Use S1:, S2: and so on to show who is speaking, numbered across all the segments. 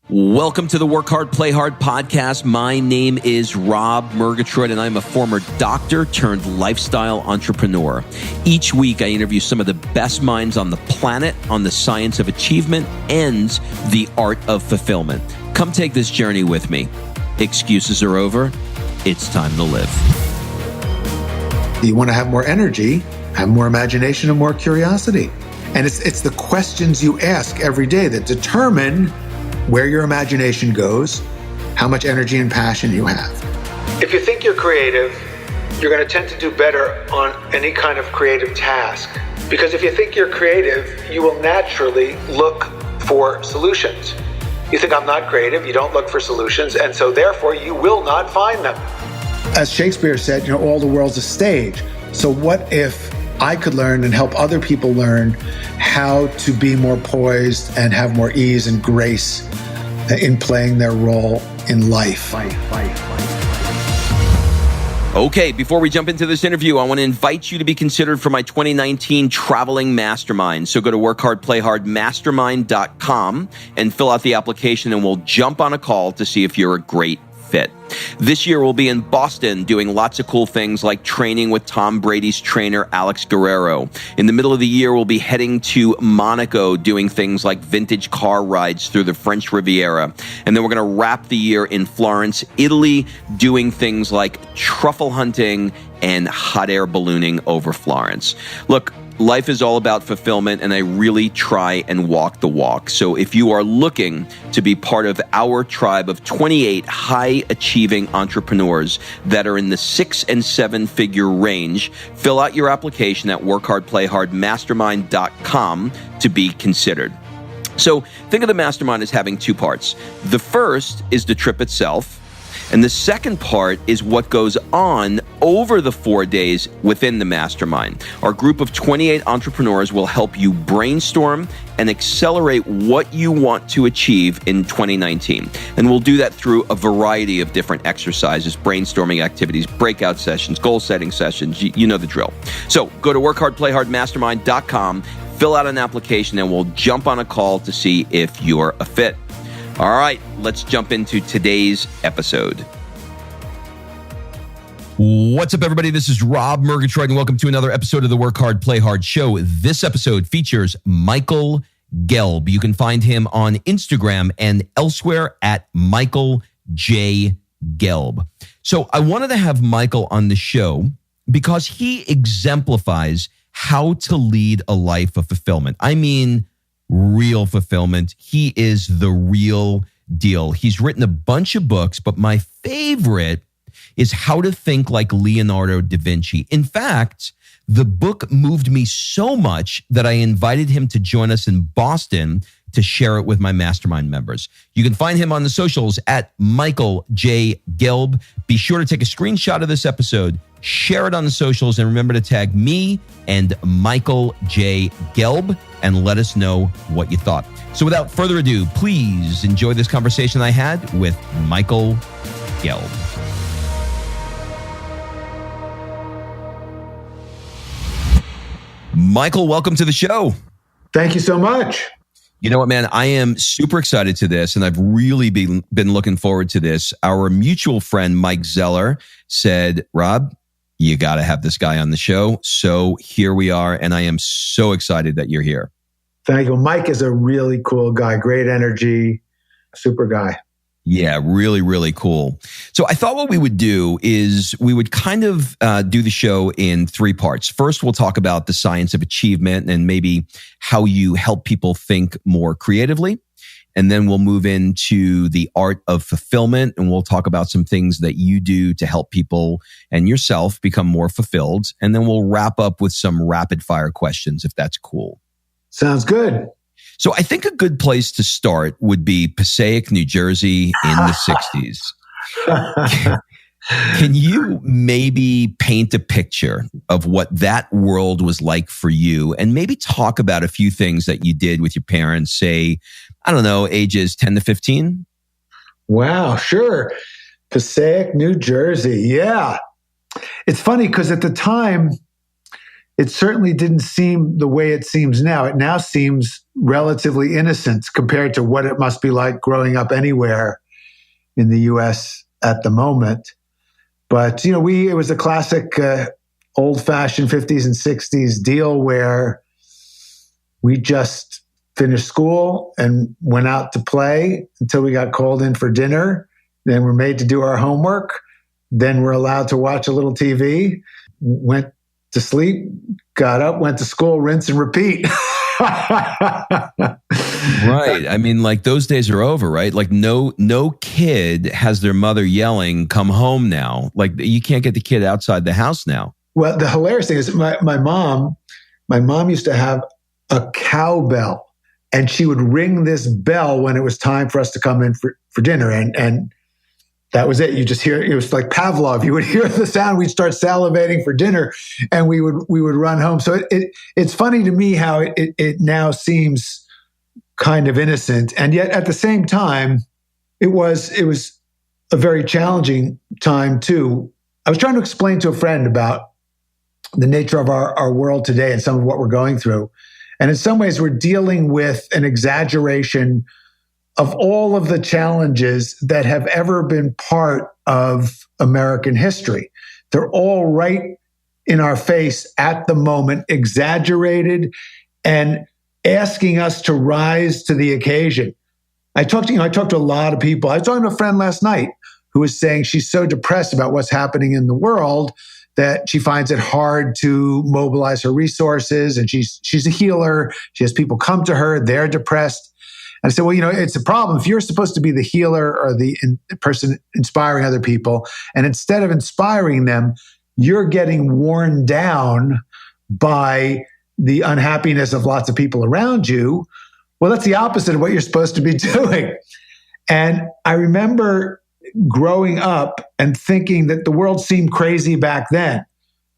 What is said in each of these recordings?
S1: Welcome to the Work Hard, Play Hard podcast. My name is Rob Murgatroyd, and I'm a former doctor turned lifestyle entrepreneur. Each week, I interview some of the best minds on the planet on the science of achievement and the art of fulfillment. Come take this journey with me. Excuses are over. It's time to live.
S2: You want to have more energy, have more imagination, and more curiosity. And it's the questions you ask every day that determine where your imagination goes, how much energy and passion you have. If you think you're creative, you're going to tend to do better on any kind of creative task. Because if you think you're creative, you will naturally look for solutions. You think I'm not creative, you don't look for solutions, and so therefore you will not find them. As Shakespeare said, all the world's a stage. So what if I could learn and help other people learn how to be more poised and have more ease and grace in playing their role in life.
S1: Okay, before we jump into this interview, I want to invite you to be considered for my 2019 Traveling Mastermind. So go to workhardplayhardmastermind.com and fill out the application, and we'll jump on a call to see if you're a great fit. This year, we'll be in Boston doing lots of cool things like training with Tom Brady's trainer, Alex Guerrero. In the middle of the year, we'll be heading to Monaco doing things like vintage car rides through the French Riviera. And then we're going to wrap the year in Florence, Italy, doing things like truffle hunting and hot air ballooning over Florence. Look, life is all about fulfillment, and I really try and walk the walk. So if you are looking to be part of our tribe of 28 high-achieving entrepreneurs that are in the 6- and 7-figure range, fill out your application at workhardplayhardmastermind.com to be considered. So think of the mastermind as having two parts. The first is the trip itself, and the second part is what goes on over the 4 days within the mastermind. Our group of 28 entrepreneurs will help you brainstorm and accelerate what you want to achieve in 2019. And we'll do that through a variety of different exercises, brainstorming activities, breakout sessions, goal-setting sessions. You know the drill. So go to workhardplayhardmastermind.com, fill out an application, and we'll jump on a call to see if you're a fit. All right, let's jump into today's episode. What's up, everybody? This is Rob Murgatroyd, and welcome to another episode of the Work Hard, Play Hard show. This episode features Michael Gelb. You can find him on Instagram and elsewhere at Michael J. Gelb. So I wanted to have Michael on the show because he exemplifies how to lead a life of fulfillment. I mean, real fulfillment. He is the real deal. He's written a bunch of books, but my favorite is How to Think Like Leonardo da Vinci. In fact, the book moved me so much that I invited him to join us in Boston to share it with my mastermind members. You can find him on the socials at Michael J. Gelb. Be sure to take a screenshot of this episode, share it on the socials, and remember to tag me and Michael J. Gelb and let us know what you thought. So without further ado, please enjoy this conversation I had with Michael Gelb. Michael, welcome to the show.
S2: Thank you so much.
S1: You know what, man? I am super excited to this, and I've really been looking forward to this. Our mutual friend, Mike Zeller, said, Rob, you got to have this guy on the show. So here we are, and I am so excited that you're here.
S2: Thank you. Mike is a really cool guy, great energy, super guy.
S1: Yeah, really, really cool. So I thought what we would do is we would kind of do the show in three parts. First, we'll talk about the science of achievement and maybe how you help people think more creatively. And then we'll move into the art of fulfillment, and we'll talk about some things that you do to help people and yourself become more fulfilled. And then we'll wrap up with some rapid fire questions, if that's cool.
S2: Sounds good.
S1: So I think a good place to start would be Passaic, New Jersey in the 60s. Can you maybe paint a picture of what that world was like for you, and maybe talk about a few things that you did with your parents, say, I don't know, ages 10 to 15?
S2: Wow, sure. Passaic, New Jersey. Yeah. It's funny because at the time, it certainly didn't seem the way it seems now. It now seems relatively innocent compared to what it must be like growing up anywhere in the US at the moment. But, it was a classic old-fashioned 50s and 60s deal where we just finished school and went out to play until we got called in for dinner. Then we're made to do our homework. Then we're allowed to watch a little TV, went to sleep, got up, went to school, rinse and repeat.
S1: Right. I mean, like those days are over, right? Like no kid has their mother yelling, "Come home now." Like you can't get the kid outside the house now.
S2: Well, the hilarious thing is my mom used to have a cowbell, and she would ring this bell when it was time for us to come in for dinner. And that was it. You just hear, it was like Pavlov. You would hear the sound. We'd start salivating for dinner, and we would run home. So it's funny to me how it now seems kind of innocent. And yet at the same time, it was a very challenging time too. I was trying to explain to a friend about the nature of our world today and some of what we're going through. And in some ways, we're dealing with an exaggeration of all of the challenges that have ever been part of American history. They're all right in our face at the moment, exaggerated and asking us to rise to the occasion. I talked to a lot of people. I was talking to a friend last night who was saying she's so depressed about what's happening in the world that she finds it hard to mobilize her resources. And she's a healer. She has people come to her. They're depressed. And I said, well, it's a problem. If you're supposed to be the healer or the person inspiring other people, and instead of inspiring them, you're getting worn down by the unhappiness of lots of people around you, well, that's the opposite of what you're supposed to be doing. And I remember growing up and thinking that the world seemed crazy back then.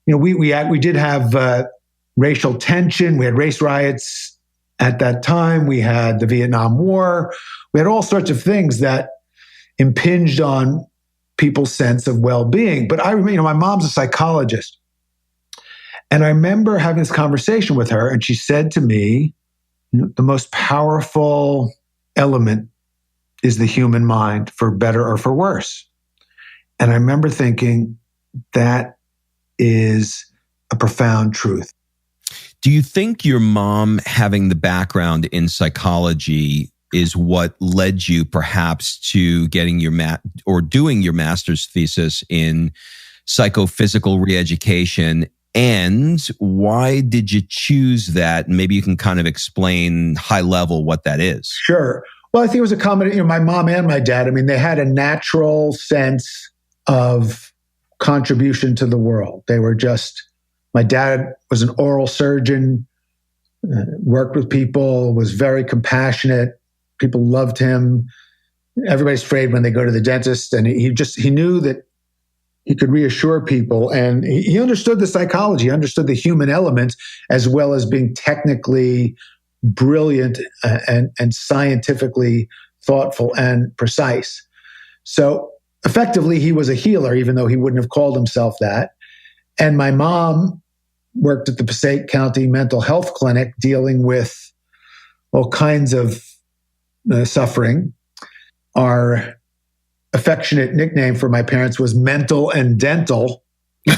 S2: We did have racial tension. We had race riots at that time. We had the Vietnam War. We had all sorts of things that impinged on people's sense of well-being. But I remember, my mom's a psychologist. And I remember having this conversation with her, and she said to me, the most powerful element is the human mind, for better or for worse. And I remember thinking, that is a profound truth.
S1: Do you think your mom having the background in psychology is what led you perhaps to getting doing your master's thesis in psychophysical reeducation? And why did you choose that? Maybe you can kind of explain high level what that is.
S2: Sure. Well, I think it was a combination. My mom and my dad, they had a natural sense of contribution to the world. They were my dad was an oral surgeon, worked with people, was very compassionate. People loved him. Everybody's afraid when they go to the dentist. And he knew that he could reassure people, and he understood the psychology, understood the human element, as well as being technically brilliant and scientifically thoughtful and precise. So effectively, he was a healer, even though he wouldn't have called himself that. And my mom worked at the Passaic County Mental Health Clinic dealing with all kinds of suffering. Our affectionate nickname for my parents was Mental and Dental.
S1: That's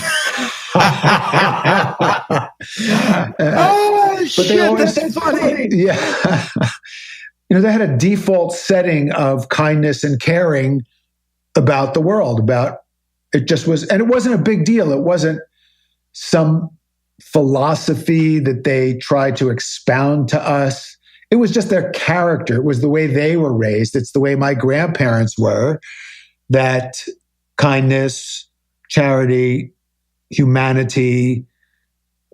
S1: funny.
S2: Yeah. They had a default setting of kindness and caring about the world, about it just was, and it wasn't a big deal. It wasn't some philosophy that they tried to expound to us. It was just their character. It was the way they were raised. It's the way my grandparents were, that kindness, charity, humanity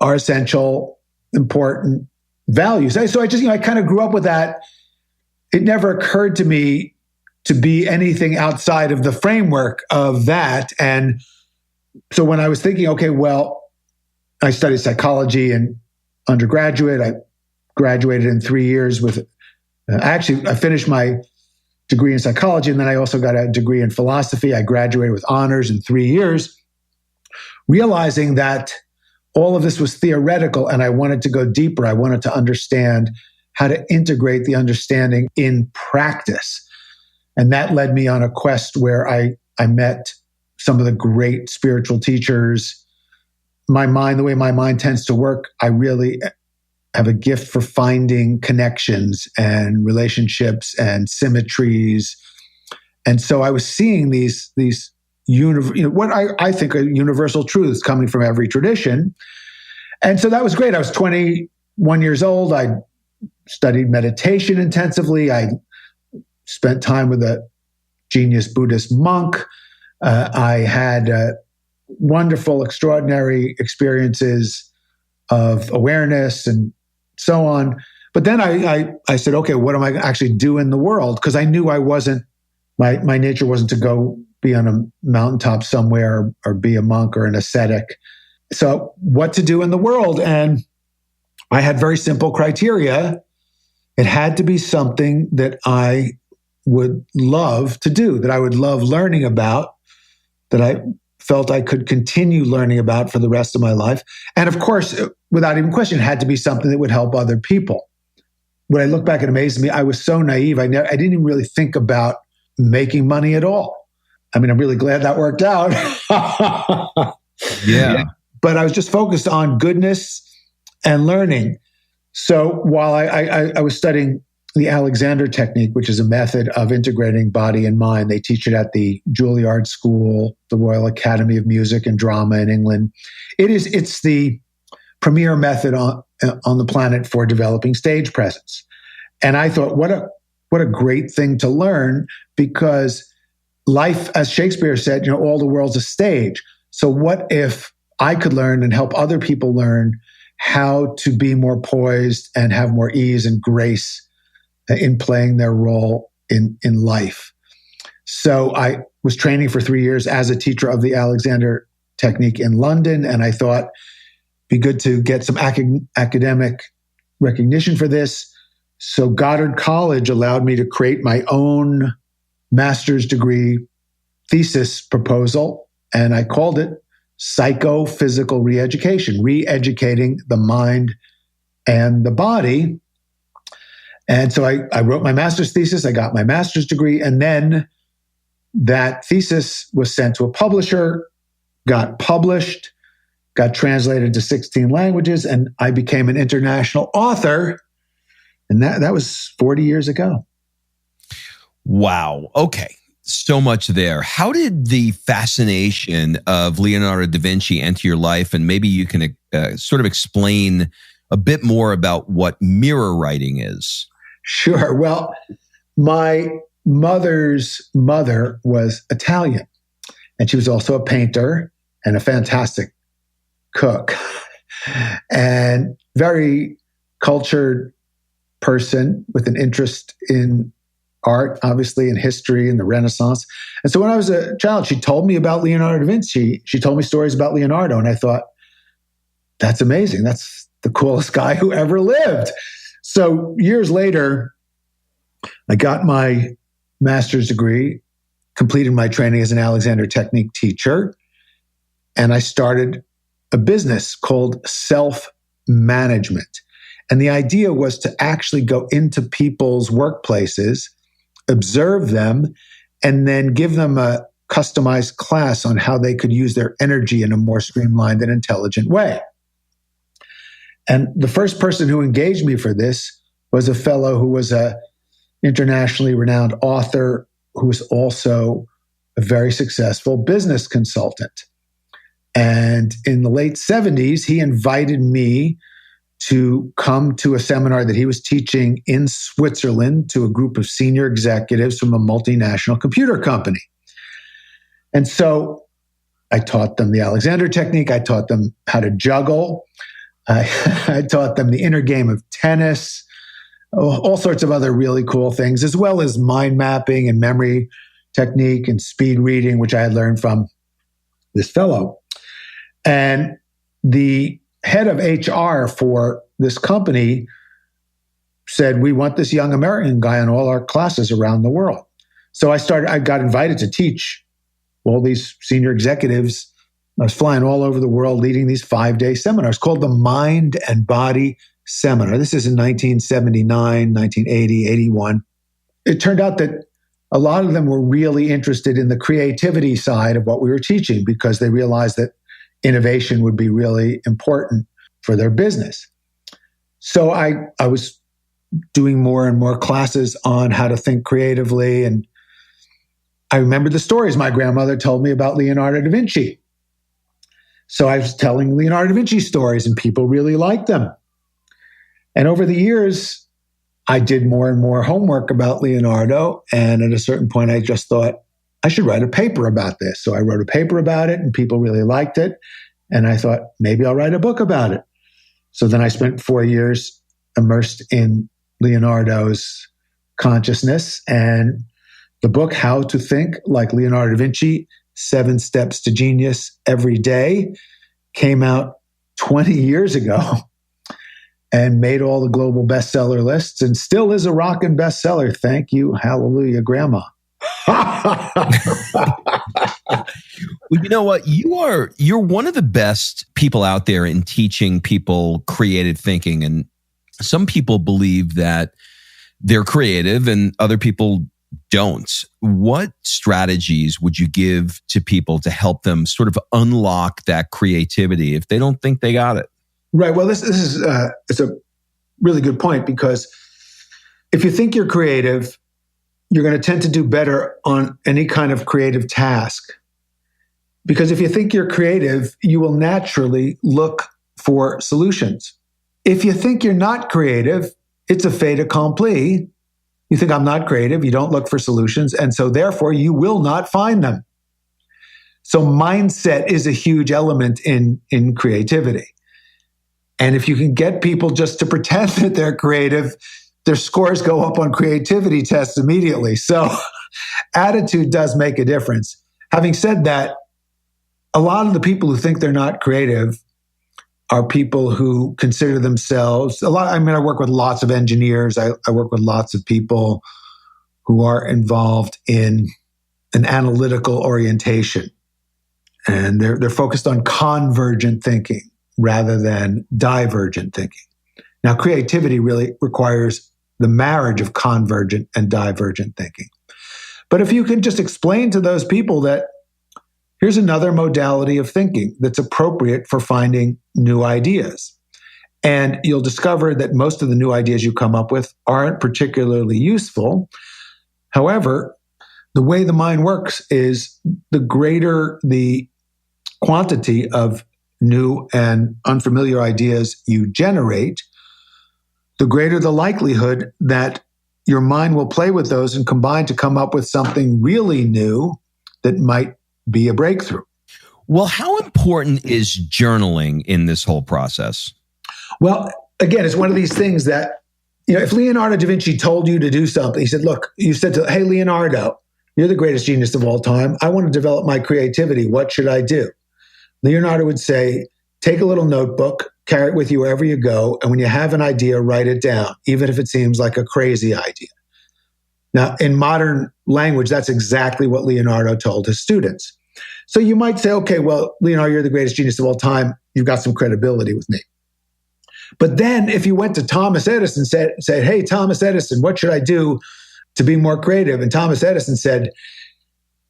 S2: are essential, important values. So I kind of grew up with that. It never occurred to me to be anything outside of the framework of that. And so when I was thinking, okay, well, I studied psychology in undergraduate. I graduated in 3 years with, I finished my degree in psychology, and then I also got a degree in philosophy. I graduated with honors in 3 years, realizing that all of this was theoretical, and I wanted to go deeper. I wanted to understand how to integrate the understanding in practice. And that led me on a quest where I met some of the great spiritual teachers. My mind, the way my mind tends to work, I really have a gift for finding connections and relationships and symmetries. And so I was seeing these what I think are universal truths coming from every tradition. And so that was great. I was 21 years old. I studied meditation intensively. I spent time with a genius Buddhist monk. I had wonderful, extraordinary experiences of awareness and so on. But then I said, okay, what am I actually do in the world? Because I knew I wasn't, my nature wasn't to go be on a mountaintop somewhere or be a monk or an ascetic. So what to do in the world? And I had very simple criteria. It had to be something that I would love to do, that I would love learning about, that I felt I could continue learning about for the rest of my life. And of course, without even question, it had to be something that would help other people. When I look back, it amazes me. I was so naive. I didn't even really think about making money at all. I mean, I'm really glad that worked out.
S1: Yeah.
S2: But I was just focused on goodness and learning. So while I was studying the Alexander technique, which is a method of integrating body and mind, they teach it at the Juilliard School, the Royal Academy of Music and Drama in England. It's the premier method on the planet for developing stage presence. And I thought, what a great thing to learn, because life, as Shakespeare said, all the world's a stage. So what if I could learn and help other people learn how to be more poised and have more ease and grace in playing their role in life? So I was training for 3 years as a teacher of the Alexander technique in London, and I thought it'd be good to get some academic recognition for this. So Goddard College allowed me to create my own master's degree thesis proposal, and I called it Psychophysical Re-Education, re-educating the mind and the body. And so I wrote my master's thesis, I got my master's degree, and then that thesis was sent to a publisher, got published, got translated to 16 languages, and I became an international author. And that was 40 years ago.
S1: Wow. Okay. So much there. How did the fascination of Leonardo da Vinci enter your life? And maybe you can sort of explain a bit more about what mirror writing is.
S2: Sure. Well, my mother's mother was Italian, and she was also a painter and a fantastic cook and very cultured person with an interest in art, obviously, in history and the Renaissance. And so when I was a child, she told me about Leonardo da Vinci. She told me stories about Leonardo, and I thought, that's amazing. That's the coolest guy who ever lived. So years later, I got my master's degree, completed my training as an Alexander Technique teacher, and I started a business called Self-Management. And the idea was to actually go into people's workplaces, observe them, and then give them a customized class on how they could use their energy in a more streamlined and intelligent way. And the first person who engaged me for this was a fellow who was an internationally renowned author who was also a very successful business consultant. And in the late 70s, he invited me to come to a seminar that he was teaching in Switzerland to a group of senior executives from a multinational computer company. And so I taught them the Alexander technique. I taught them how to juggle. I taught them the inner game of tennis, all sorts of other really cool things, as well as mind mapping and memory technique and speed reading, which I had learned from this fellow. And the head of HR for this company said, we want this young American guy in all our classes around the world. So I got invited to teach all these senior executives I was flying all over the world leading these 5-day seminars called the Mind and Body Seminar. This is in 1979, 1980, 81. It turned out that a lot of them were really interested in the creativity side of what we were teaching because they realized that innovation would be really important for their business. So I was doing more and more classes on how to think creatively. And I remember the stories my grandmother told me about Leonardo da Vinci. So I was telling Leonardo da Vinci stories and people really liked them. And over the years, I did more and more homework about Leonardo. And at a certain point, I just thought, I should write a paper about this. So I wrote a paper about it and people really liked it. And I thought, maybe I'll write a book about it. So then I spent 4 years immersed in Leonardo's consciousness, and the book, How to Think Like Leonardo da Vinci, 7 Steps to Genius Every Day, came out 20 years ago and made all the global bestseller lists and still is a rockin' bestseller. Thank you. Hallelujah, Grandma.
S1: Well, you know what? You're one of the best people out there in teaching people creative thinking. And some people believe that they're creative and other people don't. What strategies would you give to people to help them sort of unlock that creativity if they don't think they got it?
S2: Right. Well, this is it's a really good point, because if you think you're creative, you're going to tend to do better on any kind of creative task. Because if you think you're creative, you will naturally look for solutions. If you think you're not creative, it's a fait accompli. You think I'm not creative, you don't look for solutions, and so therefore you will not find them. So mindset is a huge element in creativity. And if you can get people just to pretend that they're creative, their scores go up on creativity tests immediately. So attitude does make a difference. Having said that, a lot of the people who think they're not creative are people who consider themselves I work with lots of engineers. I work with lots of people who are involved in an analytical orientation. And they're focused on convergent thinking rather than divergent thinking. Now, creativity really requires the marriage of convergent and divergent thinking. But if you can just explain to those people that here's another modality of thinking that's appropriate for finding new ideas. And you'll discover that most of the new ideas you come up with aren't particularly useful. However, the way the mind works is the greater the quantity of new and unfamiliar ideas you generate, the greater the likelihood that your mind will play with those and combine to come up with something really new that might be a breakthrough.
S1: Well, how important is journaling in this whole process?
S2: Well, again, it's one of these things that, if Leonardo da Vinci told you to do something, he said, look, you said to, hey, Leonardo, you're the greatest genius of all time. I want to develop my creativity. What should I do? Leonardo would say, take a little notebook, carry it with you wherever you go. And when you have an idea, write it down, even if it seems like a crazy idea. Now, in modern language, that's exactly what Leonardo told his students. So you might say, okay, well, Leonardo, you're the greatest genius of all time. You've got some credibility with me. But then if you went to Thomas Edison and said, hey, Thomas Edison, what should I do to be more creative? And Thomas Edison said,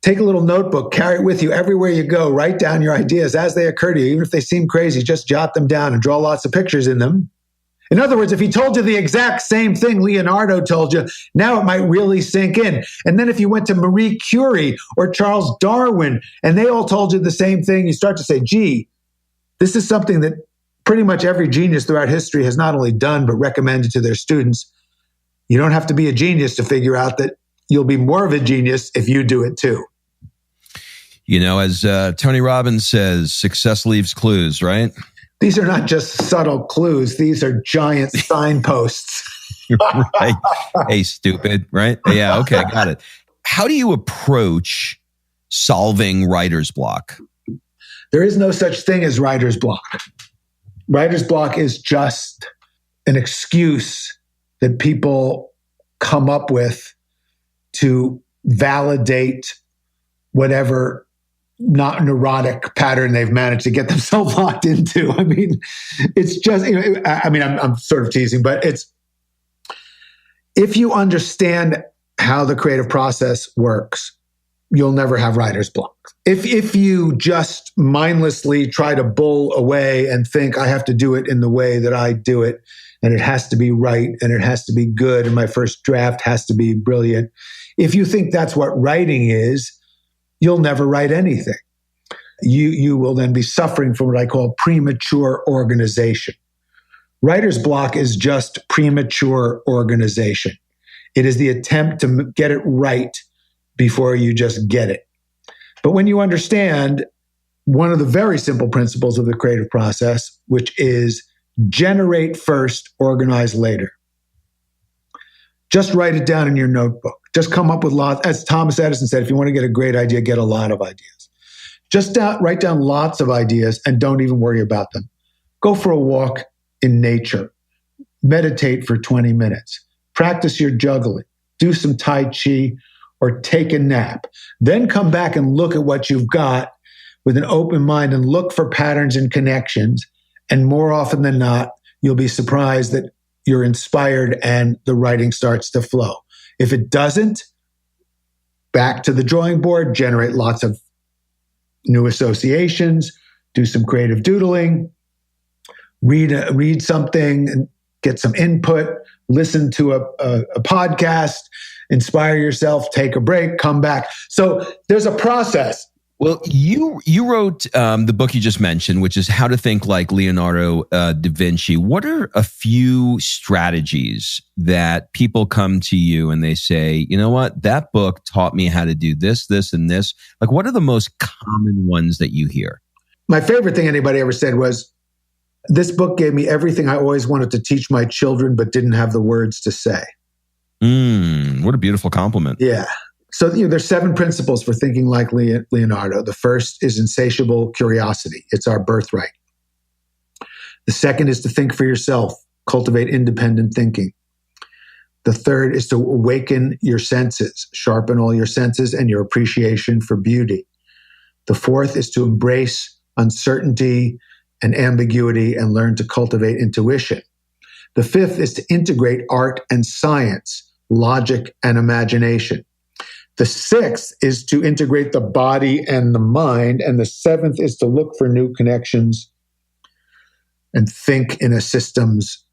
S2: take a little notebook, carry it with you everywhere you go, write down your ideas as they occur to you. Even if they seem crazy, just jot them down and draw lots of pictures in them. In other words, if he told you the exact same thing Leonardo told you, now it might really sink in. And then if you went to Marie Curie or Charles Darwin and they all told you the same thing, you start to say, gee, this is something that pretty much every genius throughout history has not only done, but recommended to their students. You don't have to be a genius to figure out that you'll be more of a genius if you do it too.
S1: As Tony Robbins says, success leaves clues, right?
S2: These are not just subtle clues. These are giant signposts.
S1: Right. Hey, stupid, right? Yeah, okay, got it. How do you approach solving writer's block?
S2: There is no such thing as writer's block. Writer's block is just an excuse that people come up with to validate whatever not neurotic pattern they've managed to get themselves locked into. I mean, it's just, I'm sort of teasing, but if you understand how the creative process works, you'll never have writer's block. If you just mindlessly try to bull away and think I have to do it in the way that I do it, and it has to be right, and it has to be good, and my first draft has to be brilliant. If you think that's what writing is, you'll never write anything. You will then be suffering from what I call premature organization. Writer's block is just premature organization. It is the attempt to get it right before you just get it. But when you understand one of the very simple principles of the creative process, which is generate first, organize later. Just write it down in your notebook. Just come up with lots. As Thomas Edison said, if you want to get a great idea, get a lot of ideas. Just write down lots of ideas and don't even worry about them. Go for a walk in nature. Meditate for 20 minutes. Practice your juggling. Do some Tai Chi or take a nap. Then come back and look at what you've got with an open mind and look for patterns and connections. And more often than not, you'll be surprised that you're inspired and the writing starts to flow. If it doesn't, back to the drawing board, generate lots of new associations, do some creative doodling, read something and get some input, listen to a podcast, inspire yourself, take a break, come back. So there's a process.
S1: Well, you wrote the book you just mentioned, which is How to Think Like Leonardo da Vinci. What are a few strategies that people come to you and they say, you know what, that book taught me how to do this, this, and this? Like, what are the most common ones that you hear?
S2: My favorite thing anybody ever said was, this book gave me everything I always wanted to teach my children, but didn't have the words to say.
S1: What a beautiful compliment.
S2: Yeah. So, there's 7 principles for thinking like Leonardo. The first is insatiable curiosity. It's our birthright. The second is to think for yourself, cultivate independent thinking. The third is to awaken your senses, sharpen all your senses and your appreciation for beauty. The fourth is to embrace uncertainty and ambiguity and learn to cultivate intuition. The fifth is to integrate art and science, logic and imagination. The sixth is to integrate the body and the mind. And the seventh is to look for new connections and think in a systems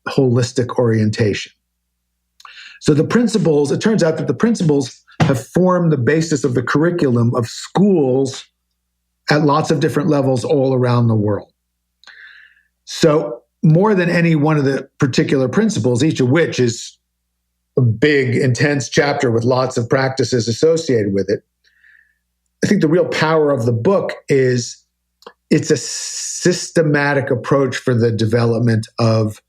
S2: holistic orientation. So the principles, it turns out that the principles have formed the basis of the curriculum of schools at lots of different levels all around the world. So more than any one of the particular principles, each of which is a big, intense chapter with lots of practices associated with it, I think the real power of the book is it's a systematic approach for the development of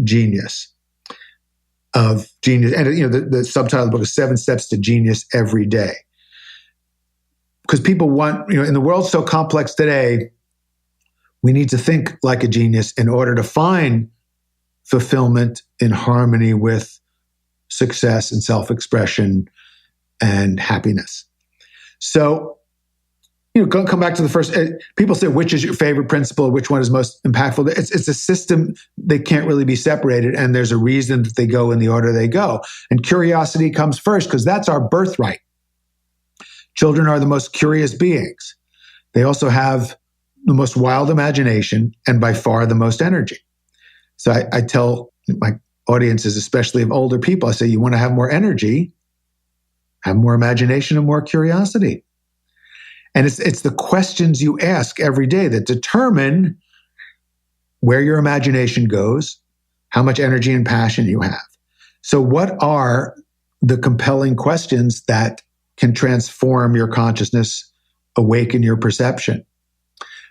S2: genius. And the subtitle of the book is 7 Steps to Genius Every Day. Because people want, in the world so complex today, we need to think like a genius in order to find fulfillment in harmony with success and self-expression and happiness. So, come back to the first, people say, which is your favorite principle? Which one is most impactful? It's a system. They can't really be separated. And there's a reason that they go in the order they go. And curiosity comes first because that's our birthright. Children are the most curious beings. They also have the most wild imagination and by far the most energy. So I tell my audiences, especially of older people, I say, you want to have more energy, have more imagination and more curiosity. And it's the questions you ask every day that determine where your imagination goes, how much energy and passion you have. So what are the compelling questions that can transform your consciousness, awaken your perception?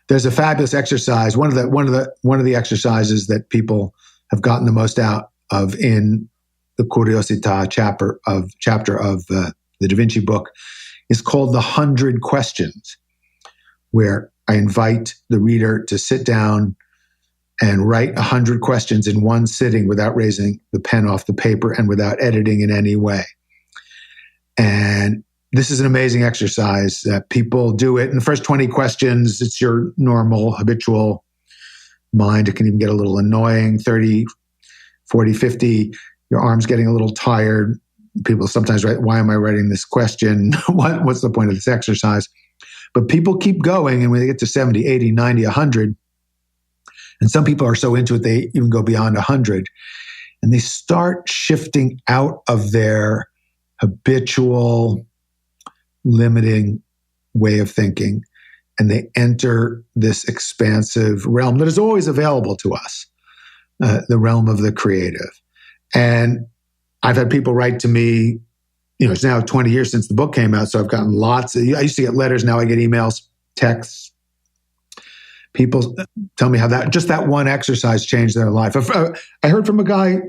S2: There's a fabulous exercise. One of the exercises that people have gotten the most out of in the Curiosità chapter of the Da Vinci book is called the 100 Questions, where I invite the reader to sit down and write 100 questions in one sitting without raising the pen off the paper and without editing in any way. And this is an amazing exercise that people do it. In the first 20 questions, it's your normal, habitual mind. It can even get a little annoying. 30, 40, 50, your arm's getting a little tired. People sometimes write, why am I writing this question? What's the point of this exercise? But people keep going, and when they get to 70, 80, 90, 100, and some people are so into it, they even go beyond 100, and they start shifting out of their habitual, limiting way of thinking, and they enter this expansive realm that is always available to us, the realm of the creative. And I've had people write to me, it's now 20 years since the book came out, so I've gotten lots. I used to get letters, now I get emails, texts. People tell me how that one exercise changed their life. I heard from a guy,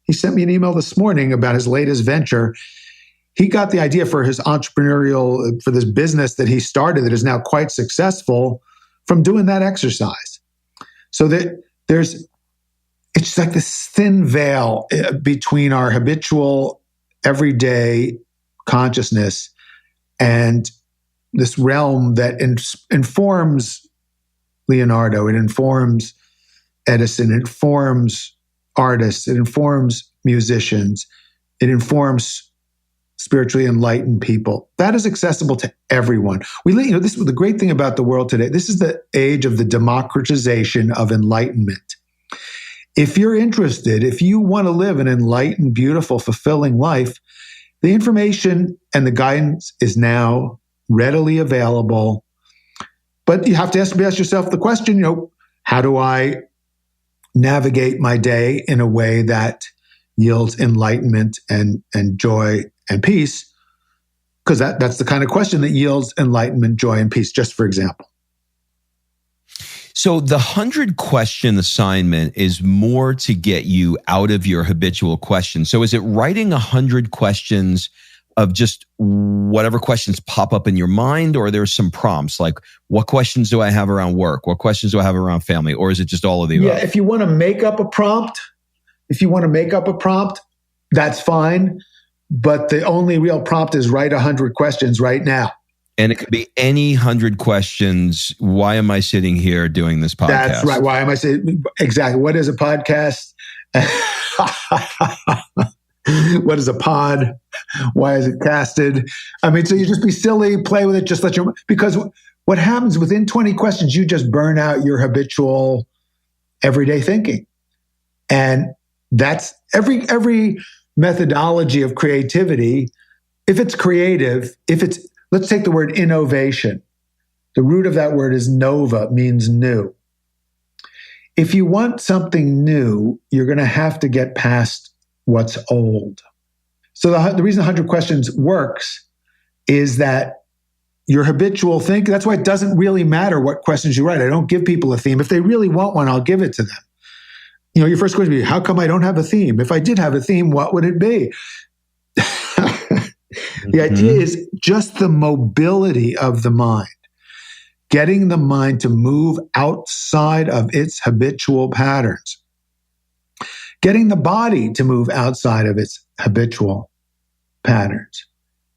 S2: he sent me an email this morning about his latest venture. He got the idea for his for this business that he started that is now quite successful from doing that exercise. So that it's like this thin veil between our habitual, everyday consciousness and this realm that informs Leonardo, it informs Edison, it informs artists, it informs musicians, it informs spiritually enlightened people. That is accessible to everyone. This is the great thing about the world today. This is the age of the democratization of enlightenment. If you're interested, if you want to live an enlightened, beautiful, fulfilling life, the information and the guidance is now readily available. But you have to ask yourself the question, how do I navigate my day in a way that yields enlightenment and joy and peace? Because that's the kind of question that yields enlightenment, joy, and peace, just for example.
S1: So the 100-question assignment is more to get you out of your habitual questions. So is it writing 100 questions of just whatever questions pop up in your mind, or there's some prompts like, what questions do I have around work? What questions do I have around family? Or is it just all of the above?
S2: Yeah, if you want to make up a prompt, that's fine. But the only real prompt is write 100 questions right now.
S1: And it could be any 100 questions. Why am I sitting here doing this podcast?
S2: That's right. Why am I sitting? Exactly. What is a podcast? What is a pod? Why is it casted? So you just be silly, play with it, just because what happens within 20 questions, you just burn out your habitual everyday thinking. And that's every methodology of creativity. If it's creative, let's take the word innovation. The root of that word is nova, means new. If you want something new, you're going to have to get past what's old. So the reason 100 questions works is that your habitual thinking, that's why it doesn't really matter what questions you write. I don't give people a theme. If they really want one, I'll give it to them. Your first question would be, how come I don't have a theme? If I did have a theme, what would it be? The idea is just the mobility of the mind, getting the mind to move outside of its habitual patterns, getting the body to move outside of its habitual patterns,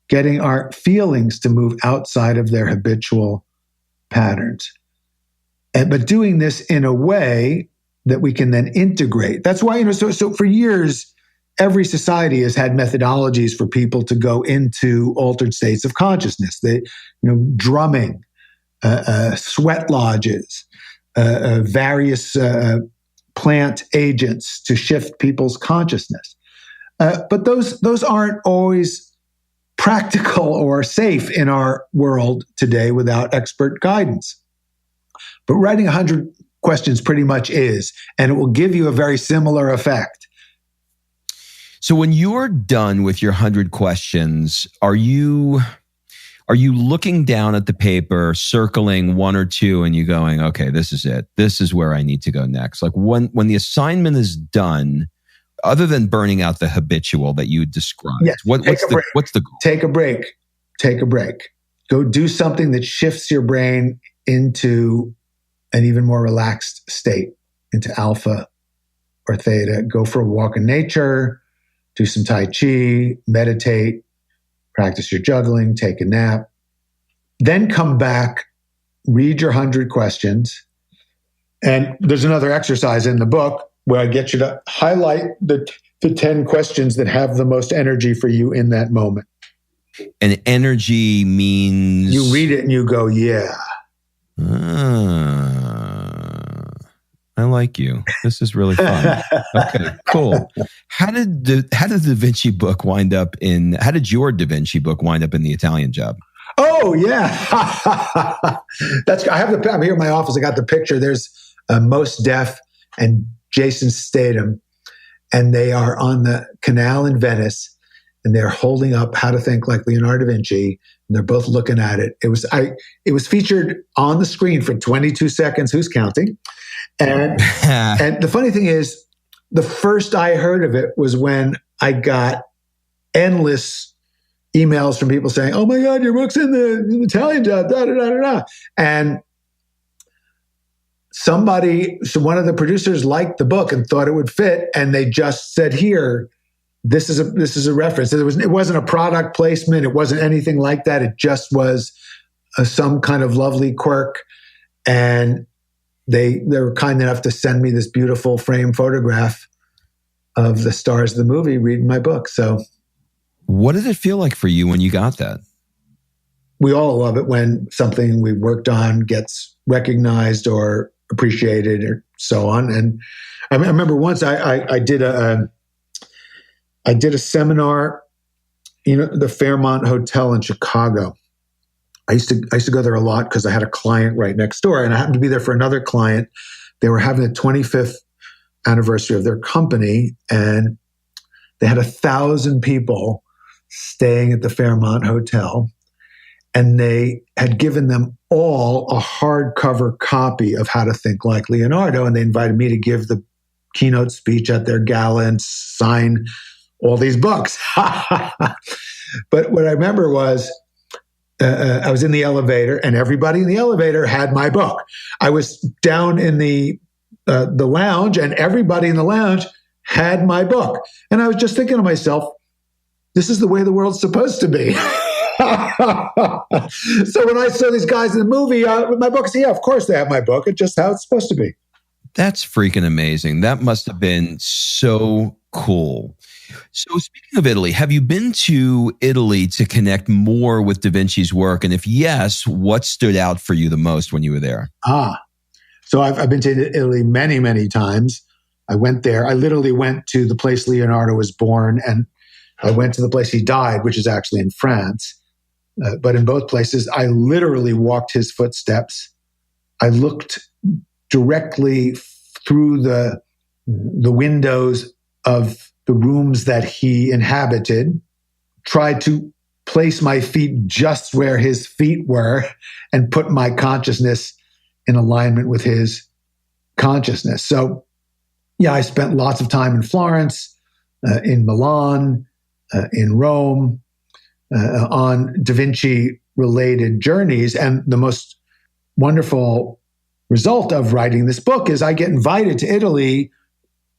S2: getting our feelings to move outside of their habitual patterns. But doing this in a way that we can then integrate. That's why, so for years, every society has had methodologies for people to go into altered states of consciousness. Drumming, sweat lodges, various plant agents to shift people's consciousness. But those aren't always practical or safe in our world today without expert guidance. But writing 100 questions pretty much is, and it will give you a very similar effect.
S1: So when you're done with your 100 questions, are you looking down at the paper, circling one or two, and you going, okay, this is it. This is where I need to go next. Like when the assignment is done, other than burning out the habitual that you described,
S2: yes,
S1: what's the goal?
S2: Take a break. Go do something that shifts your brain into an even more relaxed state, into alpha or theta. Go for a walk in nature, do some Tai Chi, meditate, practice your juggling, take a nap, then come back, read your 100 questions. And there's another exercise in the book where I get you to highlight the 10 questions that have the most energy for you in that moment.
S1: And energy means?
S2: You read it and you go, yeah.
S1: I like you. This is really fun. Okay, cool. How did the Da Vinci book wind up in? How did your Da Vinci book wind up in the Italian job?
S2: Oh yeah, I'm here in my office. I got the picture. There's Mos Def and Jason Statham, and they are on the canal in Venice. And they're holding up How to Think Like Leonardo da Vinci, and they're both looking at it. It was featured on the screen for 22 seconds. Who's counting? And and the funny thing is, the first I heard of it was when I got endless emails from people saying, "Oh my God, your book's in the Italian job." Da, da, da, da, da. And one of the producers liked the book and thought it would fit, and they just said, "Here. This is a reference." It wasn't a product placement. It wasn't anything like that. It just was some kind of lovely quirk. And they were kind enough to send me this beautiful frame photograph of the stars of the movie reading my book. So,
S1: what did it feel like for you when you got that?
S2: We all love it when something we worked on gets recognized or appreciated or so on. And I remember once I did a seminar, the Fairmont Hotel in Chicago. I used to go there a lot because I had a client right next door, and I happened to be there for another client. They were having the 25th anniversary of their company, and they had 1,000 people staying at the Fairmont Hotel, and they had given them all a hardcover copy of How to Think Like Leonardo, and they invited me to give the keynote speech at their gala and sign all these books. But what I remember was I was in the elevator, and everybody in the elevator had my book. I was down in the lounge, and everybody in the lounge had my book. And I was just thinking to myself, this is the way the world's supposed to be. So when I saw these guys in the movie with my book, I said, yeah, of course they have my book. It's just how it's supposed to be.
S1: That's freaking amazing. That must have been so cool. So speaking of Italy, have you been to Italy to connect more with Da Vinci's work? And if yes, what stood out for you the most when you were there?
S2: So I've been to Italy many, many times. I went there. I literally went to the place Leonardo was born, and I went to the place he died, which is actually in France. But in both places, I literally walked his footsteps. I looked directly through the windows of the rooms that he inhabited, tried to place my feet just where his feet were and put my consciousness in alignment with his consciousness. So, yeah, I spent lots of time in Florence, in Milan, in Rome, on Da Vinci-related journeys. And the most wonderful result of writing this book is I get invited to Italy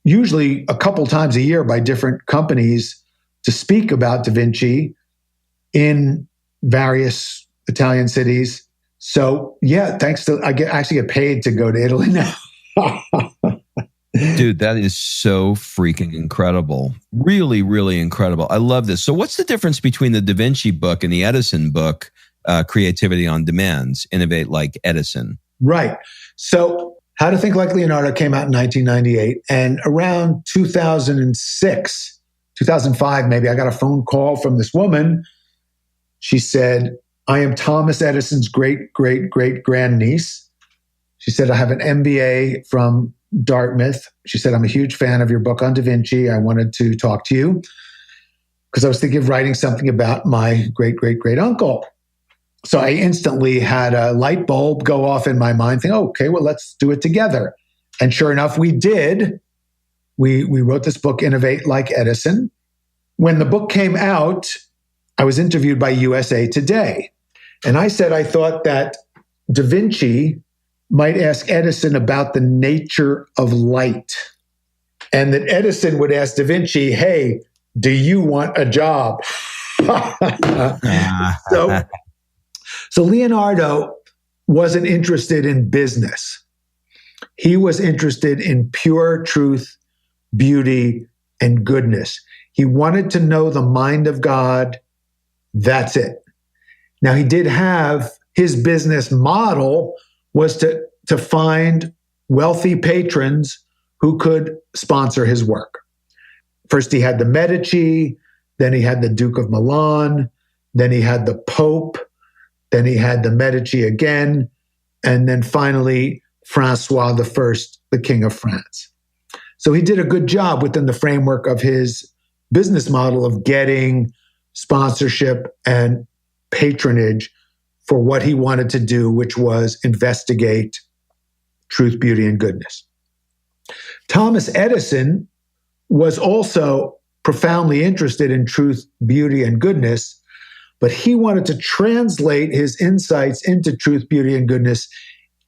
S2: usually a couple times a year by different companies to speak about Da Vinci in various Italian cities. So yeah, I actually get paid to go to Italy now.
S1: Dude, that is so freaking incredible. Really, really incredible. I love this. So what's the difference between the Da Vinci book and the Edison book, Creativity on Demands, Innovate Like Edison?
S2: Right. So How to Think Like Leonardo came out in 1998. And around 2006, 2005 maybe, I got a phone call from this woman. She said, I am Thomas Edison's great-great-great-grandniece. She said, I have an MBA from Dartmouth. She said, I'm a huge fan of your book on Da Vinci. I wanted to talk to you because I was thinking of writing something about my great-great-great-uncle. So I instantly had a light bulb go off in my mind, thinking, oh, okay, well, let's do it together. And sure enough, we did. We wrote this book, Innovate Like Edison. When the book came out, I was interviewed by USA Today. And I said I thought that Da Vinci might ask Edison about the nature of light. And that Edison would ask Da Vinci, hey, do you want a job? so, so Leonardo wasn't interested in business. He was interested in pure truth, beauty, and goodness. He wanted to know the mind of God. That's it. Now, he did have his business model was to find wealthy patrons who could sponsor his work. First, he had the Medici, then he had the Duke of Milan, then he had the Pope, then he had the Medici again, and then finally, Francois I, the King of France. So he did a good job within the framework of his business model of getting sponsorship and patronage for what he wanted to do, which was investigate truth, beauty, and goodness. Thomas Edison was also profoundly interested in truth, beauty, and goodness, but he wanted to translate his insights into truth, beauty, and goodness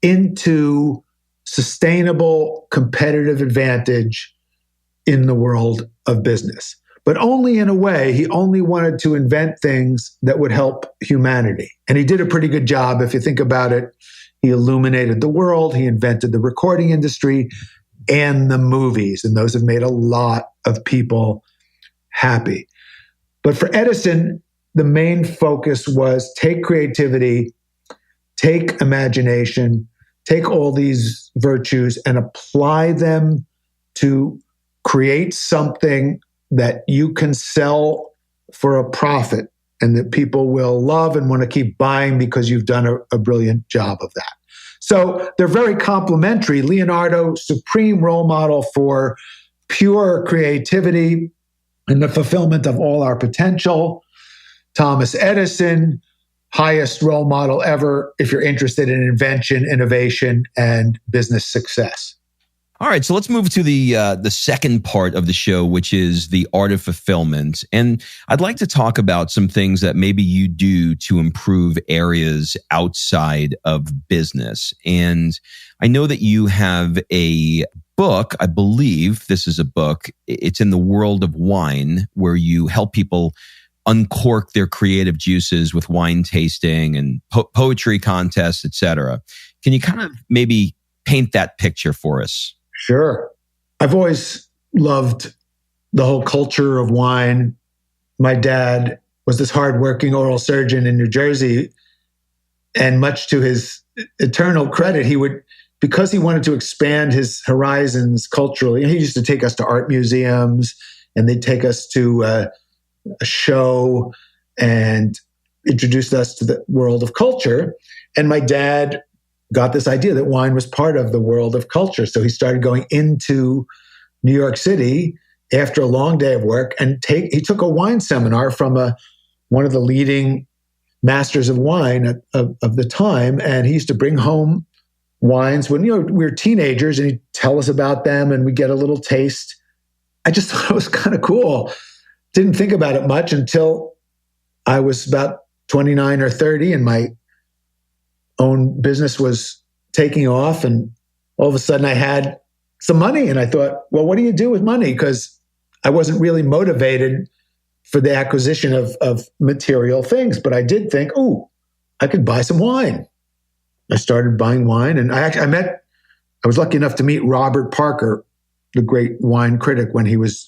S2: into sustainable competitive advantage in the world of business. But only in a way, he only wanted to invent things that would help humanity. And he did a pretty good job. If you think about it, he illuminated the world, he invented the recording industry and the movies, and those have made a lot of people happy. But for Edison, the main focus was take creativity, take imagination, take all these virtues and apply them to create something that you can sell for a profit and that people will love and want to keep buying because you've done a brilliant job of that. So they're very complementary. Leonardo, supreme role model for pure creativity and the fulfillment of all our potential. Thomas Edison, highest role model ever if you're interested in invention, innovation, and business success.
S1: All right, so let's move to the second part of the show, which is the art of fulfillment. And I'd like to talk about some things that maybe you do to improve areas outside of business. And I know that you have a book, I believe this is a book, it's in the world of wine, where you help people uncork their creative juices with wine tasting and poetry contests, etc. Can you kind of maybe paint that picture for us?
S2: Sure. I've always loved the whole culture of wine. My dad was this hardworking oral surgeon in New Jersey, and much to his eternal credit, because he wanted to expand his horizons culturally, he used to take us to art museums and they'd take us to a show and introduced us to the world of culture. And my dad got this idea that wine was part of the world of culture. So he started going into New York City after a long day of work and he took a wine seminar from one of the leading masters of wine of the time. And he used to bring home wines when we were teenagers, and he'd tell us about them and we'd get a little taste. I just thought it was kind of cool. Didn't think about it much until I was about 29 or 30 and my own business was taking off, and all of a sudden I had some money, and I thought, well, what do you do with money? Because I wasn't really motivated for the acquisition of material things, but I did think, I could buy some wine. I started buying wine, and I was lucky enough to meet Robert Parker, the great wine critic, when he was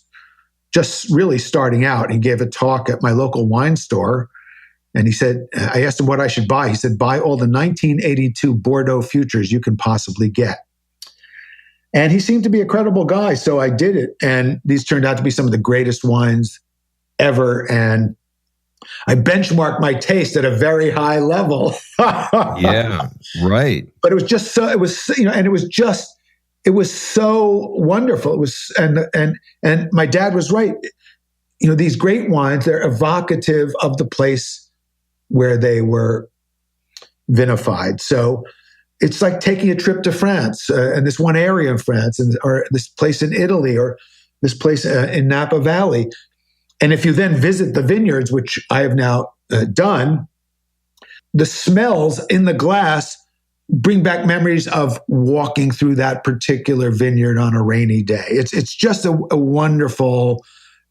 S2: just really starting out. He gave a talk at my local wine store. And he said, I asked him what I should buy. He said, buy all the 1982 Bordeaux futures you can possibly get. And he seemed to be a credible guy. So I did it. And these turned out to be some of the greatest wines ever. And I benchmarked my taste at a very high level.
S1: Yeah, right.
S2: But it was just so, it was, and it was so wonderful. It was, and my dad was right. These great wines, they're evocative of the place where they were vinified. So it's like taking a trip to France and this one area in France, or this place in Italy, or this place in Napa Valley. And if you then visit the vineyards, which I have now done, the smells in the glass bring back memories of walking through that particular vineyard on a rainy day. It's just a wonderful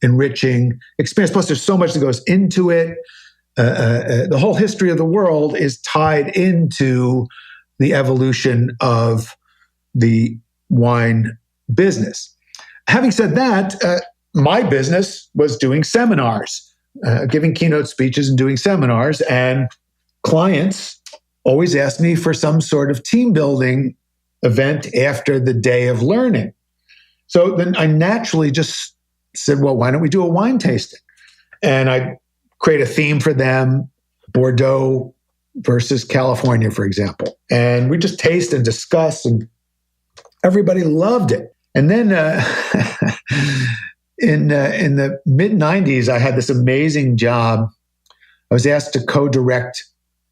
S2: enriching experience. Plus, there's so much that goes into it. The whole history of the world is tied into the evolution of the wine business. Having said that, my business was doing seminars, giving keynote speeches and doing seminars, and clients always asked me for some sort of team building event after the day of learning. So then I naturally just said, well, why don't we do a wine tasting? And I create a theme for them, Bordeaux versus California, for example. And we just taste and discuss, and everybody loved it. And then in the mid-90s, I had this amazing job. I was asked to co-direct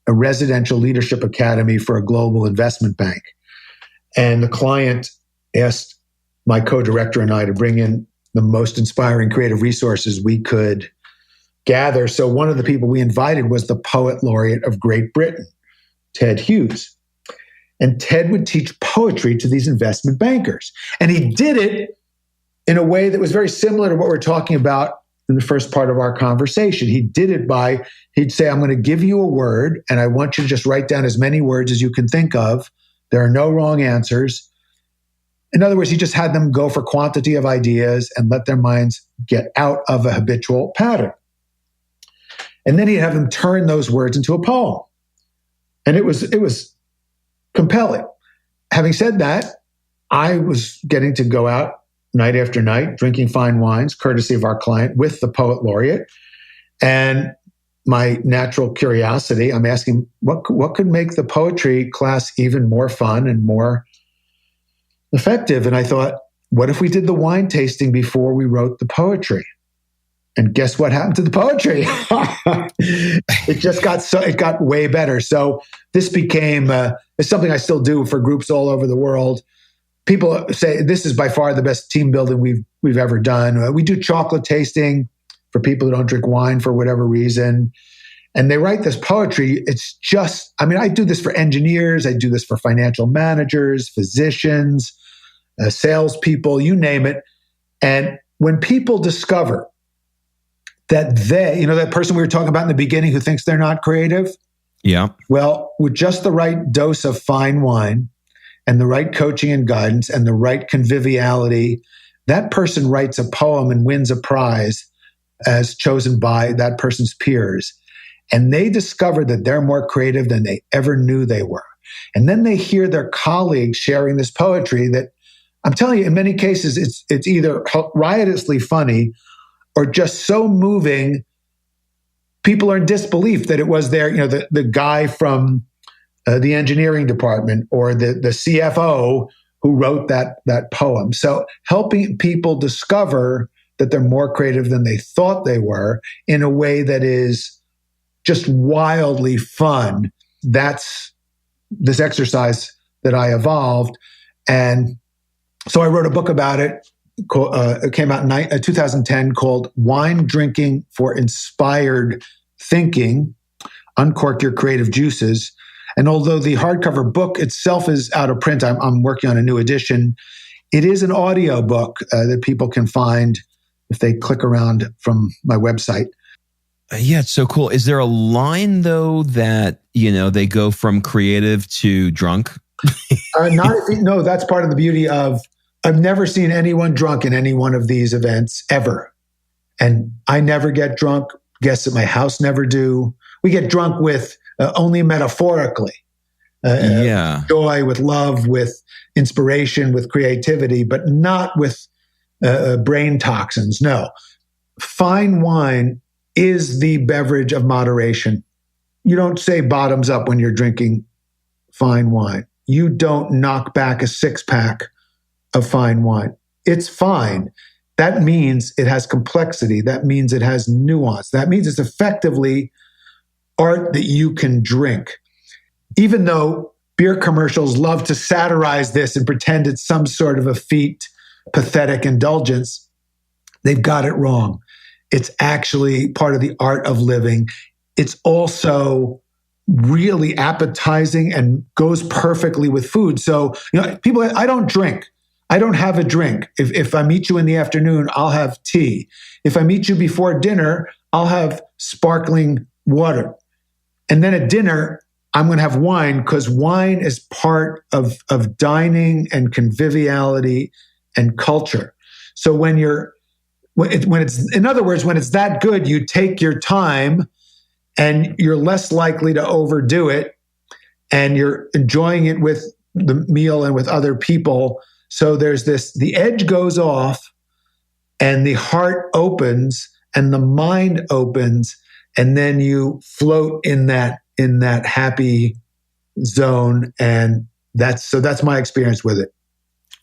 S2: a residential leadership academy for a global investment bank. And the client asked my co-director and I to bring in the most inspiring creative resources we could gather. So one of the people we invited was the poet laureate of Great Britain, Ted Hughes. And Ted would teach poetry to these investment bankers. And he did it in a way that was very similar to what we're talking about in the first part of our conversation. He did it by, he'd say, I'm going to give you a word, and I want you to just write down as many words as you can think of. There are no wrong answers. In other words, he just had them go for quantity of ideas and let their minds get out of a habitual pattern. And then he'd have them turn those words into a poem. And it was compelling. Having said that, I was getting to go out night after night, drinking fine wines, courtesy of our client, with the poet laureate. And my natural curiosity, I'm asking, what could make the poetry class even more fun and more effective? And I thought, what if we did the wine tasting before we wrote the poetry? And guess what happened to the poetry? It got way better. So this became it's something I still do for groups all over the world. People say this is by far the best team building we've ever done. We do chocolate tasting for people who don't drink wine for whatever reason. And they write this poetry. It's just, I do this for engineers. I do this for financial managers, physicians, salespeople, you name it. And when people discover that that person we were talking about in the beginning who thinks they're not creative.
S1: Yeah.
S2: Well, with just the right dose of fine wine and the right coaching and guidance and the right conviviality, that person writes a poem and wins a prize as chosen by that person's peers. And they discover that they're more creative than they ever knew they were. And then they hear their colleagues sharing this poetry that, I'm telling you, in many cases, it's either riotously funny or just so moving, people are in disbelief that it was the guy from the engineering department or the CFO who wrote that poem. So helping people discover that they're more creative than they thought they were in a way that is just wildly fun. That's this exercise that I evolved. And so I wrote a book about it. It came out in 2010 called Wine Drinking for Inspired Thinking, Uncork Your Creative Juices. And although the hardcover book itself is out of print, I'm working on a new edition. It is an audio book that people can find if they click around from my website.
S1: Yeah, it's so cool. Is there a line, though, that, they go from creative to drunk?
S2: No, that's part of the beauty of, I've never seen anyone drunk in any one of these events ever. And I never get drunk. Guests at my house never do. We get drunk with only metaphorically. Joy, with love, with inspiration, with creativity, but not with brain toxins. No. Fine wine is the beverage of moderation. You don't say bottoms up when you're drinking fine wine. You don't knock back a six-pack of fine wine. It's fine. That means it has complexity. That means it has nuance. That means it's effectively art that you can drink. Even though beer commercials love to satirize this and pretend it's some sort of effete, pathetic indulgence, they've got it wrong. It's actually part of the art of living. It's also really appetizing and goes perfectly with food. So, people, I don't drink. I don't have a drink. If I meet you in the afternoon, I'll have tea. If I meet you before dinner, I'll have sparkling water. And then at dinner, I'm going to have wine, because wine is part of dining and conviviality and culture. So when it's, in other words, when it's that good, you take your time and you're less likely to overdo it, and you're enjoying it with the meal and with other people. So there's the edge goes off, and the heart opens and the mind opens, and then you float in that happy zone. And that's my experience with it.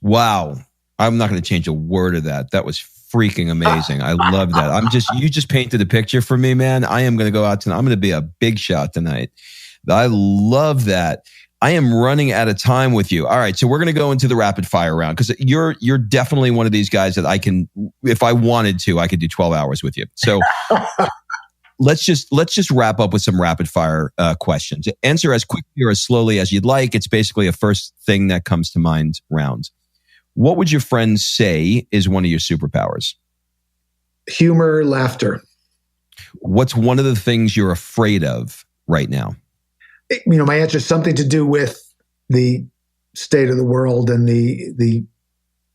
S1: Wow. I'm not going to change a word of that. That was freaking amazing. I love that. You just painted a picture for me, man. I am going to go out tonight. I'm going to be a big shot tonight. I love that. I am running out of time with you. All right. So we're going to go into the rapid fire round, because you're definitely one of these guys that I can, if I wanted to, I could do 12 hours with you. So let's just wrap up with some rapid fire questions. Answer as quickly or as slowly as you'd like. It's basically a first thing that comes to mind round. What would your friends say is one of your superpowers?
S2: Humor, laughter.
S1: What's one of the things you're afraid of right now?
S2: My answer is something to do with the state of the world and the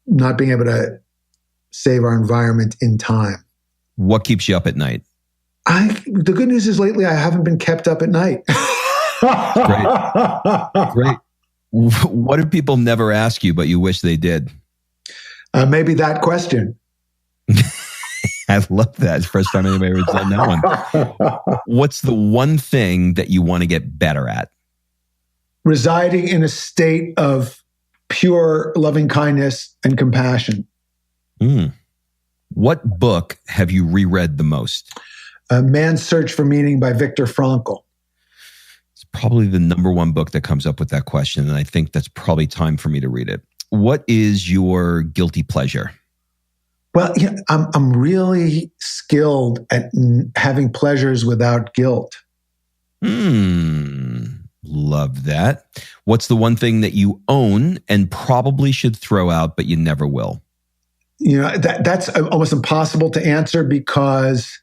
S2: not being able to save our environment in time.
S1: What keeps you up at night?
S2: The good news is lately I haven't been kept up at night.
S1: Great. What do people never ask you, but you wish they did?
S2: Maybe that question.
S1: I love that. It's the first time anybody ever done that one. What's the one thing that you want to get better at?
S2: Residing in a state of pure loving kindness and compassion.
S1: What book have you reread the most?
S2: Man's Search for Meaning by Viktor Frankl.
S1: It's probably the number one book that comes up with that question, and I think that's probably time for me to read it. What is your guilty pleasure?
S2: Well, I'm really skilled at having pleasures without guilt.
S1: Love that. What's the one thing that you own and probably should throw out, but you never will?
S2: That's almost impossible to answer, because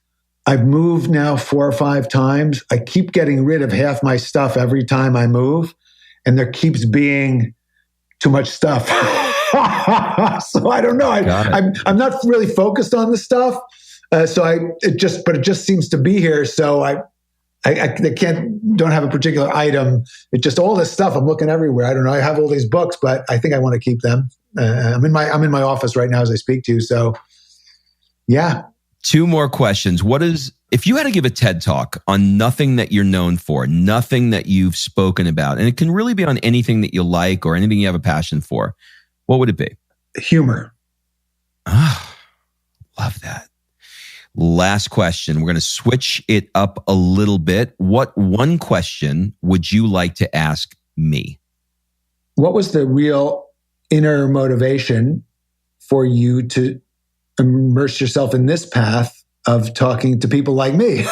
S2: I've moved now 4 or 5 times. I keep getting rid of half my stuff every time I move, and there keeps being too much stuff. So I don't know. I'm not really focused on the stuff. It just seems to be here. So I don't have a particular item. It's just all this stuff. I'm looking everywhere. I don't know. I have all these books, but I think I want to keep them. I'm in my office right now as I speak to you. So yeah.
S1: 2 more questions. If you had to give a TED Talk on nothing that you're known for, nothing that you've spoken about, and it can really be on anything that you like or anything you have a passion for, what would it be?
S2: Humor.
S1: Love that. Last question. We're going to switch it up a little bit. What one question would you like to ask me?
S2: What was the real inner motivation for you to immerse yourself in this path of talking to people like me?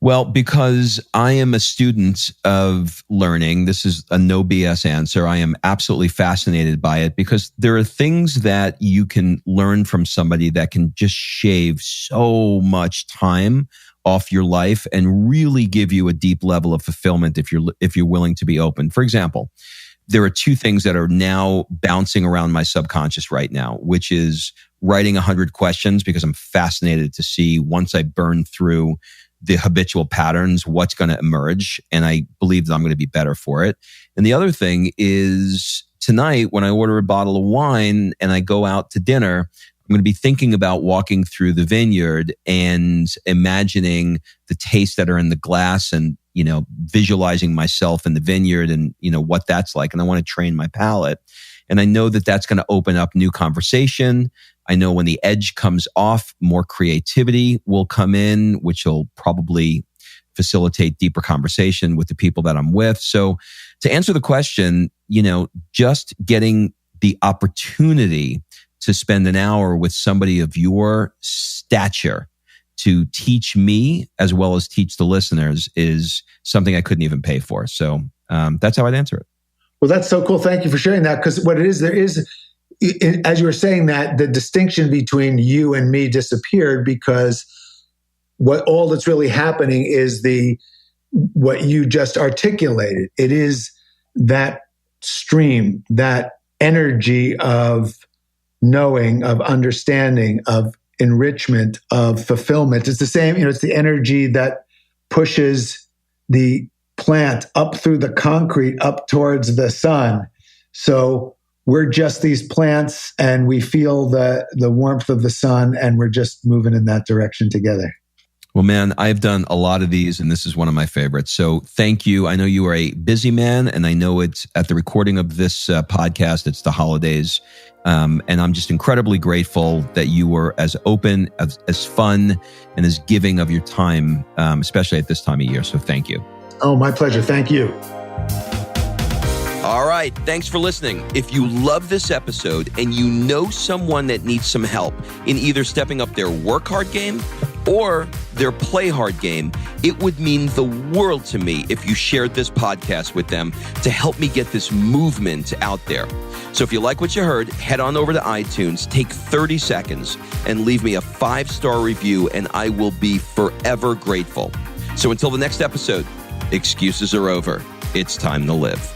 S1: Well, because I am a student of learning. This is a no BS answer. I am absolutely fascinated by it, because there are things that you can learn from somebody that can just shave so much time off your life and really give you a deep level of fulfillment if you're willing to be open. For example, there are 2 things that are now bouncing around my subconscious right now, which is writing 100 questions, because I'm fascinated to see, once I burn through the habitual patterns, what's going to emerge. And I believe that I'm going to be better for it. And the other thing is, tonight, when I order a bottle of wine and I go out to dinner, I'm going to be thinking about walking through the vineyard and imagining the tastes that are in the glass, and visualizing myself in the vineyard and what that's like. And I want to train my palate. And I know that that's going to open up new conversation. I know when the edge comes off, more creativity will come in, which will probably facilitate deeper conversation with the people that I'm with. So to answer the question, just getting the opportunity to spend an hour with somebody of your stature to teach me as well as teach the listeners is something I couldn't even pay for. So that's how I'd answer it.
S2: Well, that's so cool. Thank you for sharing that. Because what it is, there is, as you were saying that, the distinction between you and me disappeared, because what all that's really happening is what you just articulated. It is that stream, that energy of knowing, of understanding, of enrichment, of fulfillment. It's the same, it's the energy that pushes the plant up through the concrete, up towards the sun. So we're just these plants, and we feel the warmth of the sun, and we're just moving in that direction together.
S1: Well, man, I've done a lot of these, and this is one of my favorites. So thank you. I know you are a busy man, and I know it's at the recording of this podcast, it's the holidays. And I'm just incredibly grateful that you were as open, as fun, and as giving of your time, especially at this time of year. So thank you.
S2: Oh, my pleasure. Thank you.
S1: All right. Thanks for listening. If you love this episode and you know someone that needs some help in either stepping up their work hard game or their play hard game, it would mean the world to me if you shared this podcast with them to help me get this movement out there. So if you like what you heard, head on over to iTunes, take 30 seconds, and leave me a 5-star review, and I will be forever grateful. So until the next episode, excuses are over. It's time to live.